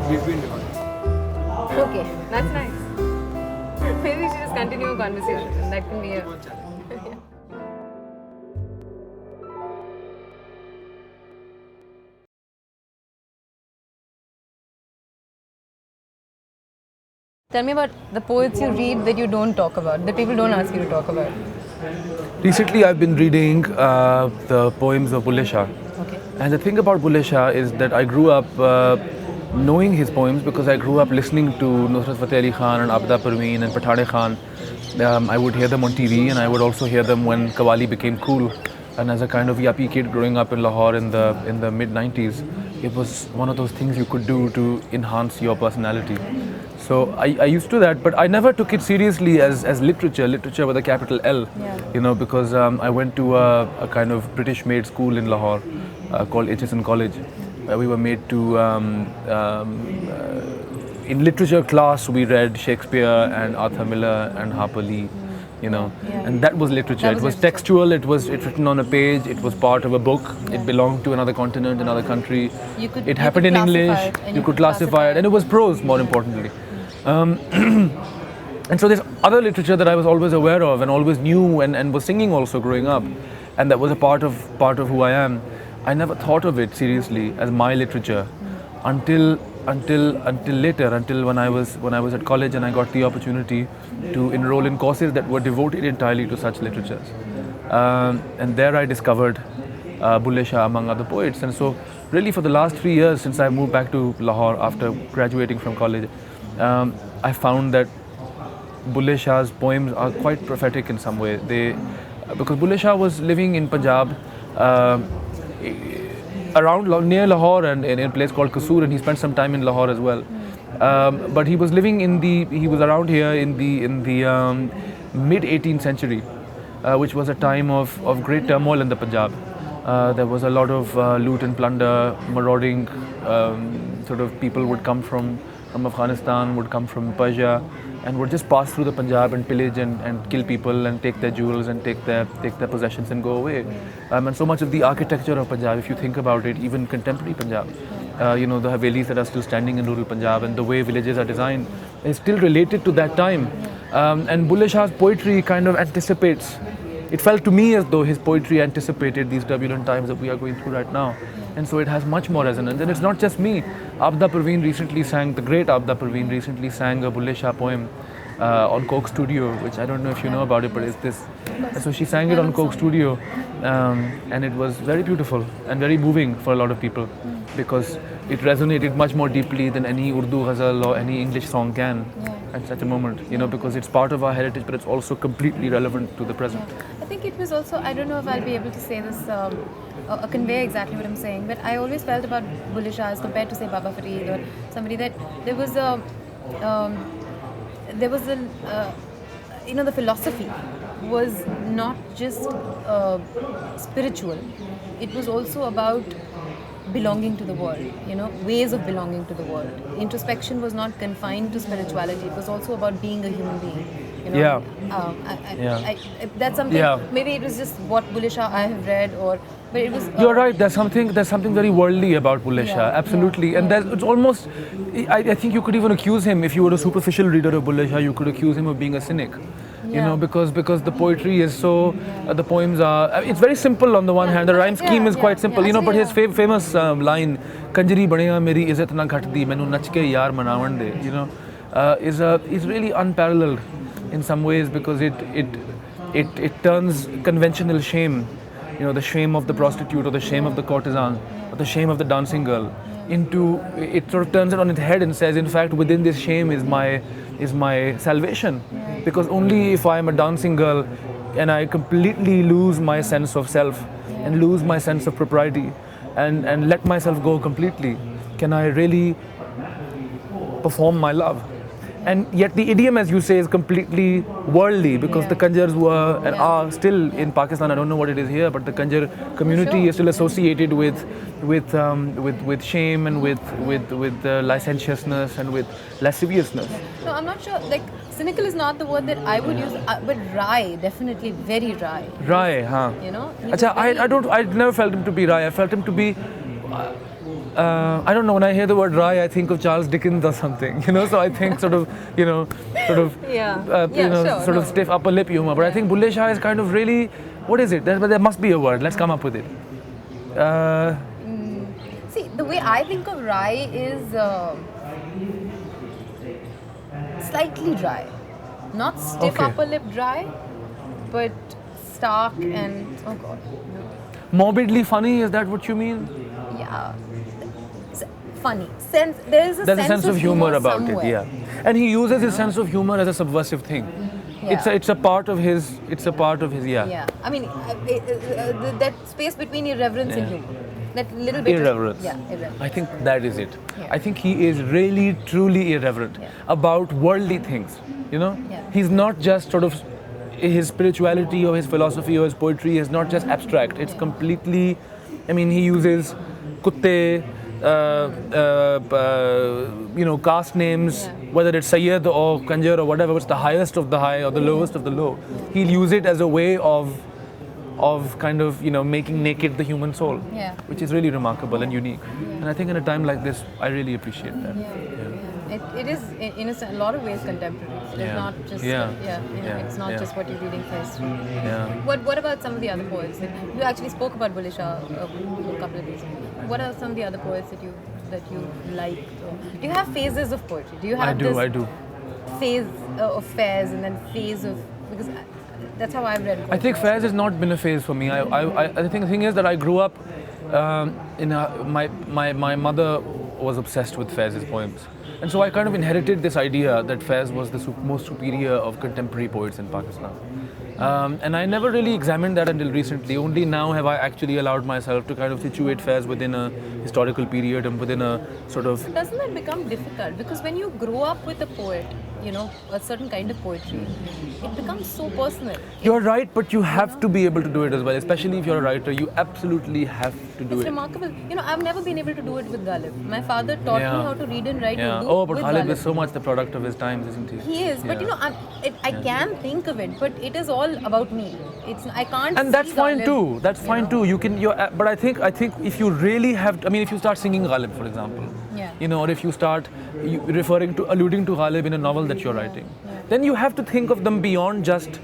We've been doing. Okay, that's nice. Maybe we should just continue a conversation and that can be a... Tell me about the poets you read that you don't talk about, that people don't ask you to talk about. Recently, I've been reading the poems of Bulleh Shah. Okay. And the thing about Bulleh Shah is that I grew up knowing his poems because I grew up listening to Nusrat Fateh Ali Khan and Abda Parveen and Pathan Khan. I would hear them on TV, and I would also hear them when Qawwali became cool. And as a kind of yuppie kid growing up in Lahore in the mid-90s, it was one of those things you could do to enhance your personality. So I used to that, but I never took it seriously as literature with a capital L, because I went to a kind of British-made school in Lahore called HSN College. We were made to, in literature class, we read Shakespeare and Arthur Miller and Harper Lee, and that was literature. It was textual, it was written on a page, it was part of a book, it belonged to another continent, another country. It happened in English, you could classify it, and it was prose, more importantly. And so there's other literature that I was always aware of and always knew and was singing also growing up, and that was a part of who I am. I never thought of it seriously as my literature until later, until when I was at college and I got the opportunity to enroll in courses that were devoted entirely to such literatures, and there I discovered Bulleh Shah among other poets. And so really for the last 3 years since I moved back to Lahore after graduating from college, I found that Bulleh Shah's poems are quite prophetic in some way. Because Bulleh Shah was living in Punjab, near Lahore and in a place called Kasur, and he spent some time in Lahore as well. But he was living he was around here in the mid 18th century, which was a time of great turmoil in the Punjab. There was a lot of loot and plunder, marauding. Sort of people would come from Afghanistan, would come from Persia, and would just pass through the Punjab and pillage and kill people and take their jewels and take their possessions and go away. And so much of the architecture of Punjab, if you think about it, even contemporary Punjab, the Havelis that are still standing in rural Punjab and the way villages are designed is still related to that time. And Bulleh Shah's poetry kind of anticipates. It felt to me as though his poetry anticipated these turbulent times that we are going through right now. And so it has much more resonance. And it's not just me. The great Abda Parveen recently sang a Bulleh Shah poem on Coke Studio, which I don't know if you know about it, but it's this. And so she sang it on Coke Studio, and it was very beautiful and very moving for a lot of people because it resonated much more deeply than any Urdu ghazal or any English song can at such a moment, because it's part of our heritage, but it's also completely relevant to the present. I think it was also, I don't know if I'll be able to say this, convey exactly what I'm saying, but I always felt about Bulleh Shah as compared to say Baba Fareed or somebody that there was a, the philosophy was not just spiritual, it was also about belonging to the world, ways of belonging to the world. Introspection was not confined to spirituality, it was also about being a human being. That's something, maybe it was just what Bulleh Shah I have read, but it was... You're right, there's something very worldly about Bulleh Shah, absolutely. And it's almost, I think you could even accuse him, if you were a superficial reader of Bulleh Shah, you could accuse him of being a cynic. Because the poetry is so, the poems are, it's very simple on the one hand, the rhyme scheme is quite simple, but his famous line, Kanjari baneya meri izzat na ghatdi, mainu nach ke yaar manavan de, is really unparalleled in some ways because it turns conventional shame, the shame of the prostitute or the shame of the courtesan or the shame of the dancing girl into, it sort of turns it on its head and says, in fact, within this shame is my salvation. Because only if I am a dancing girl and I completely lose my sense of self and lose my sense of propriety and let myself go completely, can I really perform my love. And yet the idiom, as you say, is completely worldly because the Kanjars were and are still in Pakistan. I don't know what it is here, but the Kanjar community is still associated with shame and with licentiousness and with lasciviousness. No, I'm not sure. Like, cynical is not the word that I would use, but wry, definitely very wry. Wry, huh? You know. I never felt him to be wry. I felt him to be I don't know, when I hear the word wry, I think of Charles Dickens or something, you know, so I think sort of, you know, sort of, sort of stiff upper lip humor. But I think Bulle Shah is kind of really, what is it? There must be a word, let's come up with it. See, the way I think of wry is slightly dry. Not stiff upper lip dry, but stark and, oh God. Morbidly funny, is that what you mean? Yeah. Funny. There's a sense of humor about somewhere. It, yeah. And he uses his sense of humor as a subversive thing. Yeah. It's a part of his, Yeah. I mean, that space between irreverence and humor. That little bit irreverence. Irreverence. I think that is it. Yeah. I think he is really, truly irreverent about worldly things. You know? Yeah. He's not just sort of, his spirituality or his philosophy or his poetry is not just abstract. It's completely, I mean, he uses kutte, you know, caste names, whether it's Sayyid or Kanjar or whatever, it's the highest of the high or the lowest of the low. He'll use it as a way of kind of, you know, making naked the human soul, which is really remarkable and unique. And I think in a time like this, I really appreciate that. It is, in a lot of ways, contemporary. It is not just, it's not just what you're reading for history. What about some of the other poets? You actually spoke about Bulle Shah a couple of days ago. What are some of the other poets that you like? Do you have phases of poetry? Do you have I do. Phase of Fairs and then phase of, because that's how I've read poetry. I think Fairs has not been a phase for me. I think the thing is that I grew up my mother was obsessed with Faiz's poems. And so I kind of inherited this idea that Faiz was the most superior of contemporary poets in Pakistan. And I never really examined that until recently. Only now have I actually allowed myself to kind of situate Faiz within a historical period and within a sort of... But doesn't that become difficult? Because when you grow up with a poet, you know, a certain kind of poetry, it becomes so personal. You're right, but you have to be able to do it as well. Especially if you're a writer, you absolutely have to do it. It's remarkable. You know, I've never been able to do it with Ghalib. My father taught me how to read and write Urdu. Oh, but Ghalib is so much the product of his times, isn't he? He is, but you know, I can think of it, but it is all about me. I can't. And that's fine too. That's fine too. You can. But I think if you really have, I mean, if you start singing Ghalib, for example, you know, or if you start alluding to Ghalib in a novel that you're writing, then you have to think of them beyond just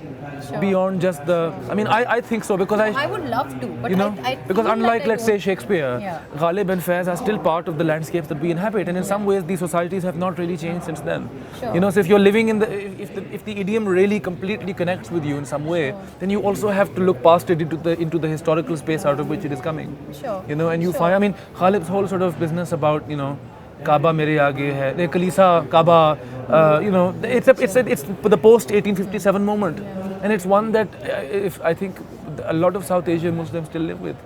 the. I mean, I think so because I would love to, but you know, because unlike like let's say Shakespeare, Ghalib and Faiz are still part of the landscapes that we inhabit, and in some ways these societies have not really changed since then. You know, so if you're living in if the idiom really completely connects with you in some way, then you also have to look past it into the historical space out of which it is coming. You know, and you find, I mean, Ghalib's whole sort of business about, you know, Kaaba mere aage hai, the Kalisa, Kaaba, you know, it's the post 1857 moment, and it's one that I think a lot of South Asian Muslims still live with.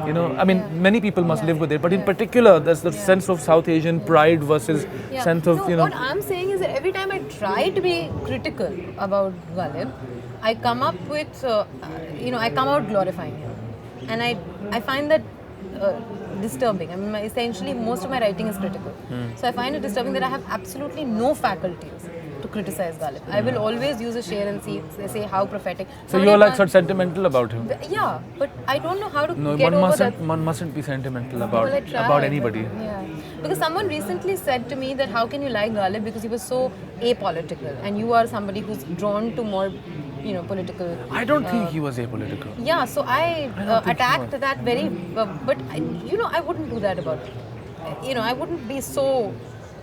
You know, I mean, many people must live with it, but in particular, there's the sense of South Asian pride versus sense of, you know. What I'm saying is that every time I try to be critical about Ghalib, I come up with, you know, I come out glorifying him, and I find that disturbing. I mean, essentially, most of my writing is critical, so I find it disturbing that I have absolutely no faculties to criticize Ghalib. I will always use a share and say how prophetic. So you're like sort of sentimental about him. Yeah, but I don't know how to get over that. One mustn't be sentimental about anybody. Because someone recently said to me that how can you like Ghalib because he was so apolitical, and you are somebody who's drawn to more, you know, political. I don't think he was apolitical. Yeah, so I attacked that very, but you know, I wouldn't do that about it. You know, I wouldn't be so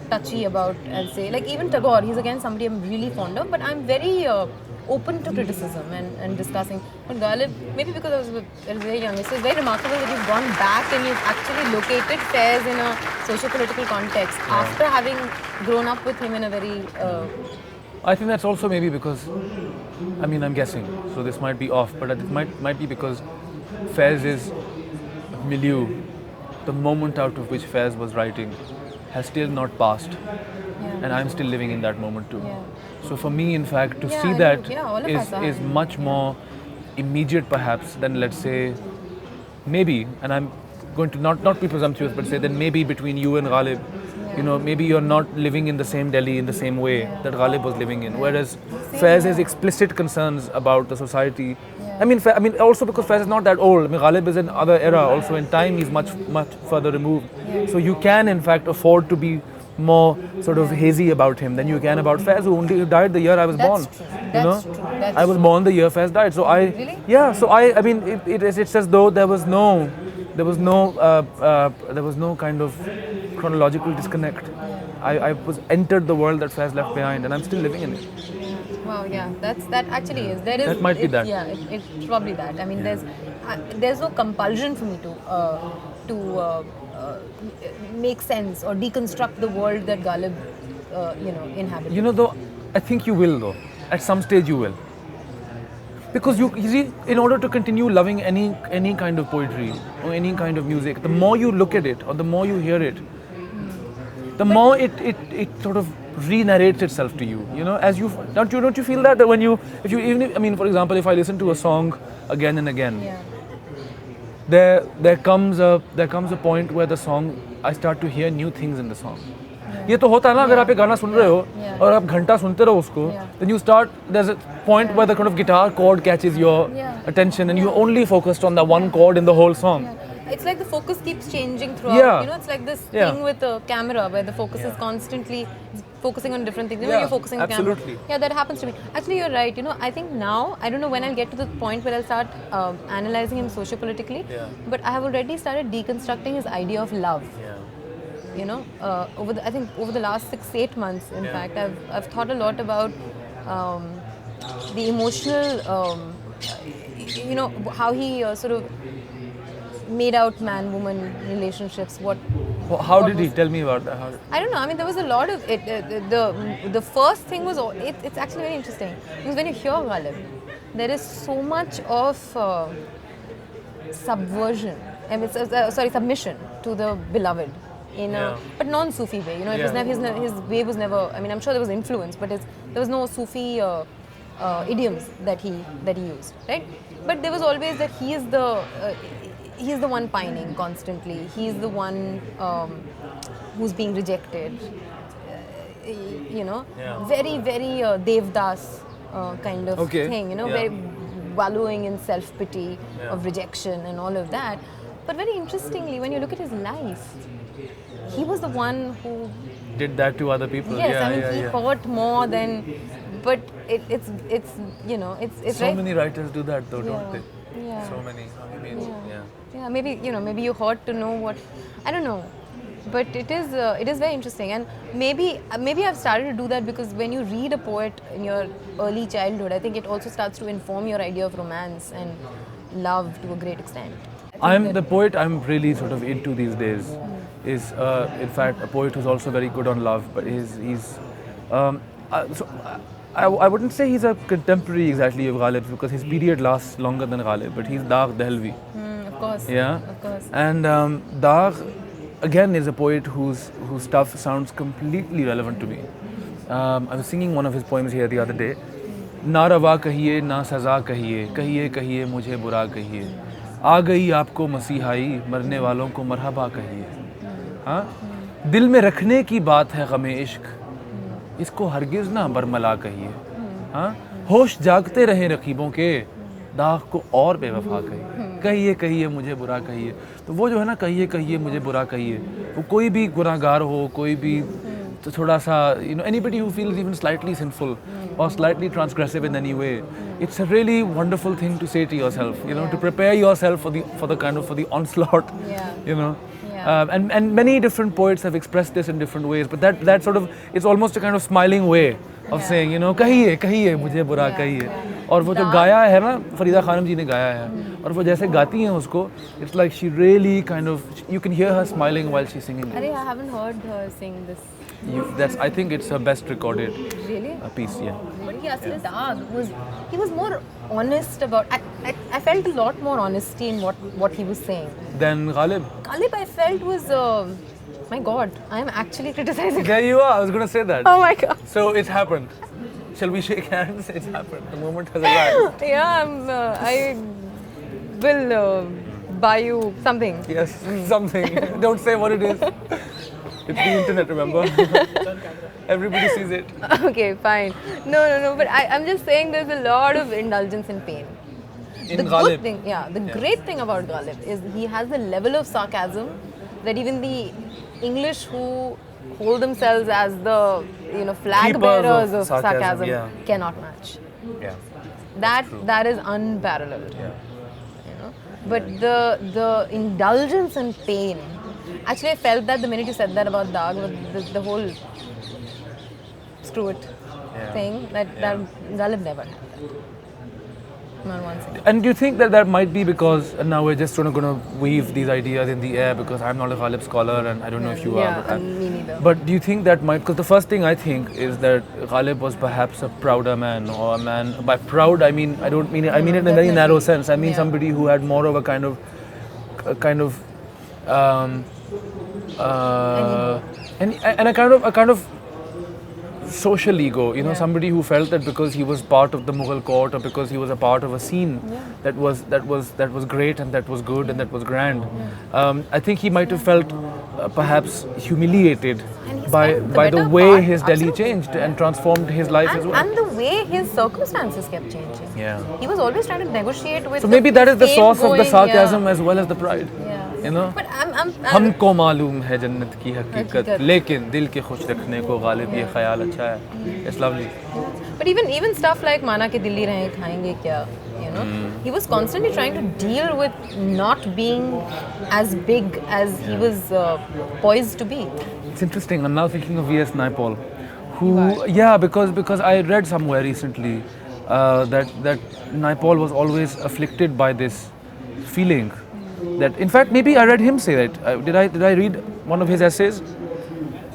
touchy about and say, like even Tagore, he's again somebody I'm really fond of, but I'm very open to criticism and discussing. But Ghalib, maybe because I was very young, so it's very remarkable that you've gone back and you've actually located Fairs in a socio-political context after having grown up with him in a very... I think that's also maybe because, I mean, I'm guessing, so this might be off, but it might be because Faiz's milieu, the moment out of which Faiz was writing, has still not passed, and I'm still living in that moment too. So for me, in fact, to see that is much more immediate perhaps than, let's say, maybe, and I'm going to not be presumptuous, but say that maybe between you and Ghalib, you know, maybe you're not living in the same Delhi in the same way that Ghalib was living in, whereas Faiz's explicit concerns about the society I mean, also because Faiz is not that old. I mean, Ghalib is in other era. Also in time, he's much further removed. So you can, in fact, afford to be more sort of hazy about him than you can about Faiz, who died the year I was born. True. You know, That's true. That's I was born the year Faiz died. So Really? yeah. So I mean, it's as though there was no kind of chronological disconnect. I was entered the world that Faiz left behind, and I'm still living in it. Wow, yeah, that actually is. There is. That might be that. Yeah, it's probably that. I mean, there's no compulsion for me to make sense or deconstruct the world that Ghalib, inhabited. You know, though, I think you will, though. At some stage, you will. Because you see, in order to continue loving any kind of poetry or any kind of music, the more you look at it or the more you hear it, the more it sort of re-narrates itself to you. You know, as you don't you feel that when for example, if I listen to a song again and again, Yeah. there comes a point where the song, I start to hear new things in the song. ये तो होता है ना, अगर आप एक गाना सुन रहे हो और आप घंटा सुनते रहो उसको, then you start, there's a point where the kind of guitar chord catches your attention and you're only focused on that one chord in the whole song. It's like the focus keeps changing throughout. Yeah. You know, it's like this Yeah. thing with the camera where the focus is constantly focusing on different things. You know, Yeah, you're focusing on the camera. absolutely. Yeah, that happens to me. Actually, you're right. You know, I think now, I don't know when I'll get to the point where I'll start analyzing him sociopolitically, but I have already started deconstructing his idea of love. You know, over the last 6-8 months, in fact, I've thought a lot about the emotional, how he sort of made out man-woman relationships. How did he tell me about that? I don't know. I mean, there was a lot of it. The first thing was it's actually very interesting because when you hear Ghalib, there is so much of subversion. I mean, submission to the beloved. But non-Sufi way. You know, it was never, his way was never. I mean, I'm sure there was influence, but there was no Sufi idioms that he used, right? But there was always that he is the one pining constantly. He's the one who's being rejected. Very, very Devdas kind of thing. You know, very wallowing in self-pity of rejection and all of that. But very interestingly, when you look at his life, he was the one who did that to other people. Yes, I mean, he hurt more than. But it's so right. many writers do that though, don't they? Yeah. So many. I mean, Yeah, maybe you hurt to know what, I don't know, but it is very interesting, and maybe I've started to do that because when you read a poet in your early childhood, I think it also starts to inform your idea of romance and love to a great extent. The poet I'm really sort of into these days is in fact a poet who's also very good on love, but I wouldn't say he's a contemporary exactly of Ghalib because his period lasts longer than Ghalib, but he's Daag Dehlvi. Of course. Yeah. Of course. And Daag again is a poet whose stuff sounds completely relevant to me. I was singing one of his poems here the other day. ना रवा कहिए ना सज़ा कहिए कहिए कहिए मुझे बुरा कहिए आ गई आपको मसीहाई मरने वालों को मरहबा कहिए हाँ दिल में रखने की बात है गमे इश्क इसको हरगिज़ ना बरमला कहिए हाँ होश जागते रहे रकीबों के दाग को और बेवफा कहिए कहिए मुझे बुरा कहिए तो वो जो है ना कहिए मुझे बुरा कहिए वो कोई भी गुनाहगार हो कोई भी तो थोड़ा सा anybody who feels even slightly sinful or slightly transgressive in any way, it's a really wonderful thing to say to yourself, to prepare yourself for the onslaught, and many different poets have expressed this in different ways, but that sort of, it's almost a kind of smiling way of saying, कहिए मुझे बुरा कहिए और वो जो गाया है ना फरीदा खानम जी ने गाया है और वो जैसे गाती हैं उसको, it's like she really kind of, you can hear her smiling while she's singing it. I haven't heard her sing this. I think it's her best recorded piece, yeah. But Daag was more honest about. I felt a lot more honesty in what he was saying. Then Ghalib. Ghalib, I felt was. My God, I am actually criticizing. There you are. I was going to say that. Oh my God. So it's happened. Shall we shake hands? It's happened. The moment has arrived. Yeah, I will buy you something. Yes, something. Don't say what it is. It's the internet, remember? Everybody sees it. Okay, fine. No, but I'm just saying there's a lot of indulgence in pain. the good thing, the great thing about Ghalib is he has the level of sarcasm that even the English who hold themselves as the flag Keepers bearers of of sarcasm, cannot match. Yeah. That is unparalleled. Yeah. But the indulgence and pain. Actually, I felt that the minute you said that about Daag, the whole screw it thing, that Ghalib never had that. Not once. And do you think that might be because now we're just going to weave these ideas in the air, because I'm not a Ghalib scholar and I don't know if you are. But me neither. But do you think that might, because the first thing I think is that Ghalib was perhaps a prouder man, or a man, by proud I mean, I don't mean it, I mean it in a very narrow sense. I mean somebody who had more of a kind of and a kind of social ego, somebody who felt that because he was part of the Mughal court, or because he was a part of a scene that was great and that was good and that was grand. I think he might have felt perhaps humiliated by the way his Delhi changed and transformed his life as well. And the way his circumstances kept changing. Yeah. He was always trying to negotiate with. So maybe that is the source of the sarcasm as well as the pride. But I'm हमको मालूम है जन्नत की हकीकत, लेकिन दिल के खुश रखने को गालिब ये ख्याल अच्छा है. It's lovely. But even stuff like माना के दिल्ली रहें खाएंगे क्या, he was constantly trying to deal with not being as big as he was poised to be. It's interesting. I'm now thinking of V.S. Naipaul, who because I read somewhere recently that Naipaul was always afflicted by this feeling. That in fact maybe I read him say that. Did I read one of his essays?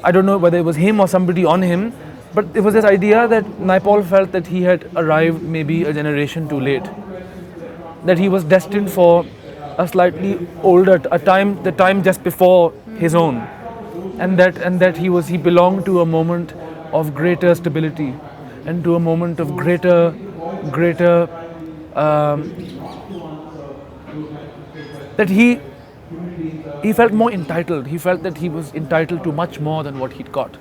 I don't know whether it was him or somebody on him, but it was this idea that Naipaul felt that he had arrived maybe a generation too late. That he was destined for a slightly older the time just before his own, and that he belonged to a moment of greater stability and to a moment of greater that he felt more entitled. He felt that he was entitled to much more than what he'd got,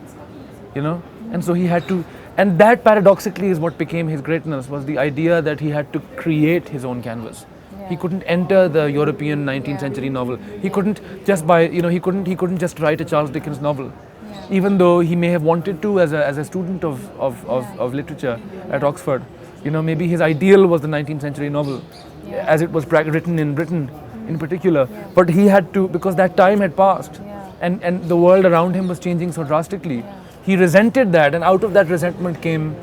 and so he had to, and that paradoxically is what became his greatness, was the idea that he had to create his own canvas. He couldn't enter the European 19th century novel. He couldn't just he couldn't just write a Charles Dickens novel, even though he may have wanted to as a student of literature at Oxford. Maybe his ideal was the 19th century novel, as it was written in Britain in particular, but he had to, because that time had passed, and the world around him was changing so drastically. He resented that, and out of that resentment came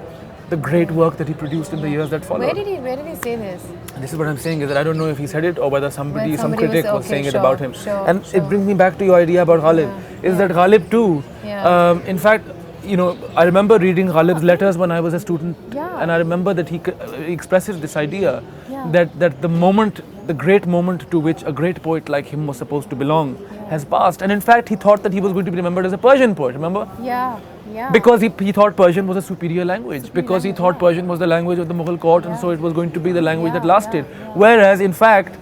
the great work that he produced in the years that followed. Where did he say this? This is what I'm saying, is that I don't know if he said it or whether some critic was saying it sure, about him. sure, and sure. It brings me back to your idea about Ghalib, is that Ghalib too, in fact, I remember reading Ghalib's letters when I was a student, and I remember that he expresses this idea that the great moment to which a great poet like him was supposed to belong has passed. And in fact, he thought that he was going to be remembered as a Persian poet, remember? Yeah. Because he thought Persian was a superior language, because he thought Persian was the language of the Mughal court, and so it was going to be the language that lasted. Whereas, in fact,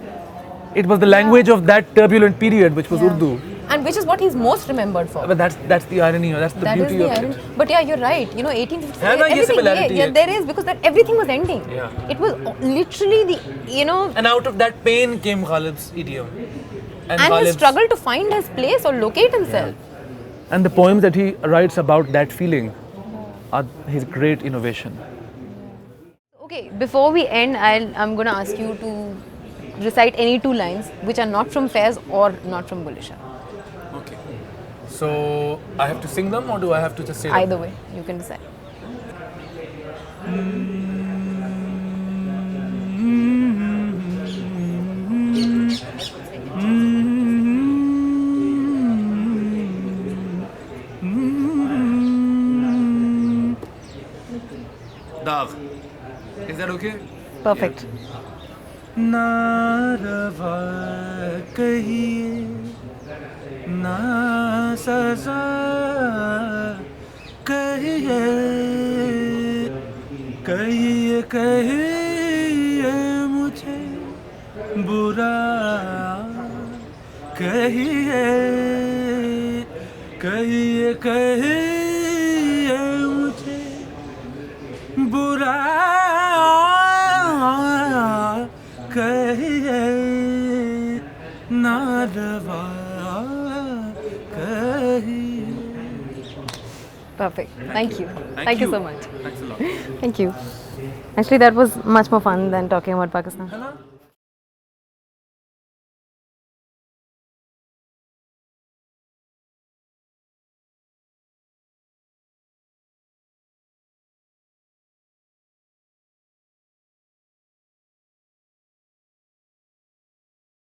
it was the language of that turbulent period, which was Urdu. And which is what he's most remembered for. But that's the irony, that's the beauty of it. But you're right. 1853. Everything, there is, because everything was ending. Yeah. It was literally And out of that pain came Ghalib's idiom. And his struggle to find his place or locate himself. And the poems that he writes about that feeling are his great innovation. Okay, before we end, I'm going to ask you to recite any two lines which are not from Faiz or not from Gulishan. Okay. So, I have to sing them, or do I have to just say them? Either way, you can decide. Daag. Is that okay? Perfect. ना रवा कहिए ना सजा कहिए कहिए मुझे बुरा कहिए मुझे बुरा Perfect. Thank you. Thank you so much. Thanks a lot. Thank you. Actually, that was much more fun than talking about Pakistan.